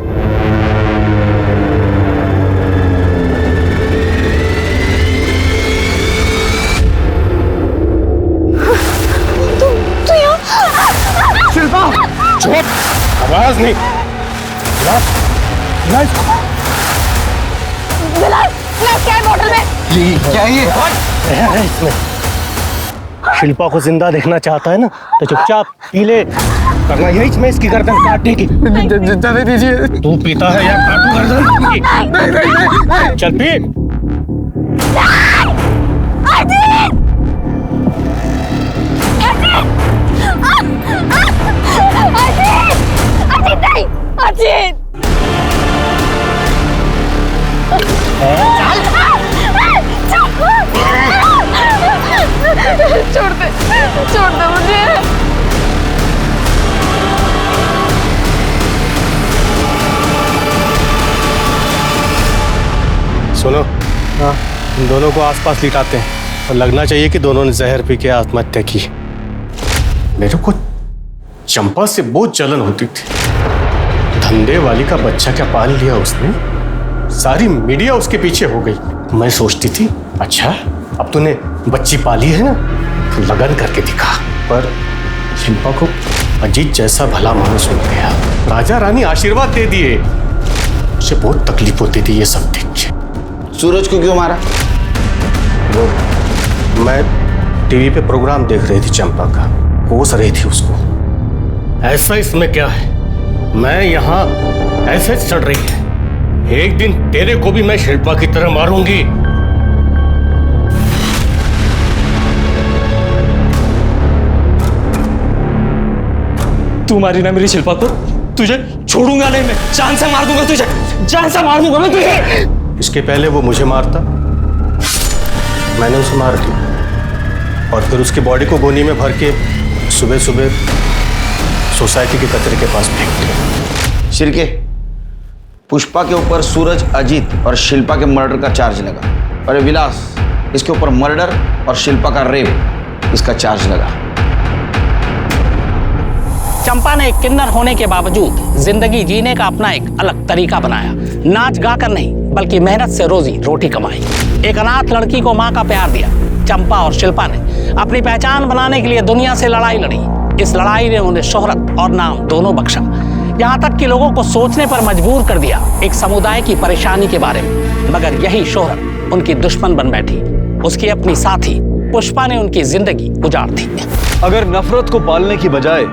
शिल्पा चुप, आवाज नहीं। क्या है बोतल में? क्या है इसमें? शिल्पा को जिंदा देखना चाहता है ना तो चुपचाप पी ले, करना यही इसमें इसकी गर्दन काटने की। दे दीजिए। तू पीता है या काटू गर्दन की? चल पी। अजीत! छोड़ दे मुझे। सुनो, हाँ, इन दोनों को आसपास लिटाते हैं और लगना चाहिए कि दोनों ने जहर पी के आत्महत्या की। मेरे को चंपा से बहुत जलन होती थी। धंधे वाली का बच्चा क्या पाल लिया उसने, सारी मीडिया उसके पीछे हो गई। मैं सोचती थी अच्छा अब तूने बच्ची पाली है ना तो लगन करके दिखा। पर शिल्पा को अजीत जैसा भला मानुस मिल गया, राजा रानी आशीर्वाद दे दिए। मुझे बहुत तकलीफ होती थी ये सब देख के। सूरज को क्यों मारा? वो मैं टीवी पे प्रोग्राम देख रही थी चंपा का, कोस रही थी उसको। ऐसा इसमें क्या है, मैं यहाँ ऐसे चढ़ रही है। एक दिन तेरे को भी मैं शिल्पा की तरह मारूंगी। तू मारी ना मेरी शिल्पा को, तुझे छोड़ूंगा नहीं मैं, जान से मार दूंगा तुझे, जान से मार दूंगा मैं तुझे। इसके पहले वो मुझे मारता, मैंने उसे मार दिया और फिर उसकी बॉडी को गोनी में भर के सुबह सुबह सोसाइटी के कचरे के पास फेंक दिया। शिरके, पुष्पा के ऊपर सूरज, अजीत और शिल्पा के मर्डर का चार्ज लगा। अरे विलास, इसके ऊपर मर्डर और शिल्पा का रेप, इसका चार्ज लगा। चंपा ने एक किन्नर होने के बावजूद जिंदगी जीने का अपना एक अलग तरीका बनाया। नाच गाकर नहीं बल्कि मेहनत से रोजी रोटी कमाई। एक अनाथ लड़की को माँ का प्यार दिया। चंपा और शिल्पा ने अपनी पहचान बनाने के लिए दुनिया से लड़ाई लड़ी। इस लड़ाई ने उन्हें शोहरत और नाम दोनों बख्शा, यहाँ तक कि लोगों को सोचने पर मजबूर कर दिया एक समुदाय की परेशानी के बारे में। मगर यही शोहरत उनकी दुश्मन बन बैठी। उसकी अपनी साथी पुष्पा ने उनकी जिंदगी उजाड़ दी। अगर नफरत को पालने की बजाय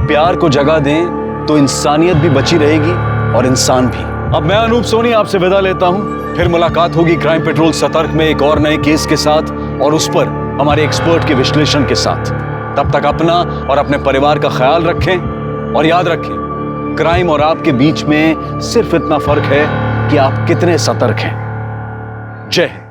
प्यार को जगह दें तो इंसानियत भी बची रहेगी और इंसान भी। अब मैं अनूप सोनी आपसे विदा लेता हूं। फिर मुलाकात होगी क्राइम पेट्रोल सतर्क में एक और नए केस के साथ और उस पर हमारे एक्सपर्ट के विश्लेषण के साथ। तब तक अपना और अपने परिवार का ख्याल रखें और याद रखें, क्राइम और आपके बीच में सिर्फ इतना फर्क है कि आप कितने सतर्क हैं। जय हिंद।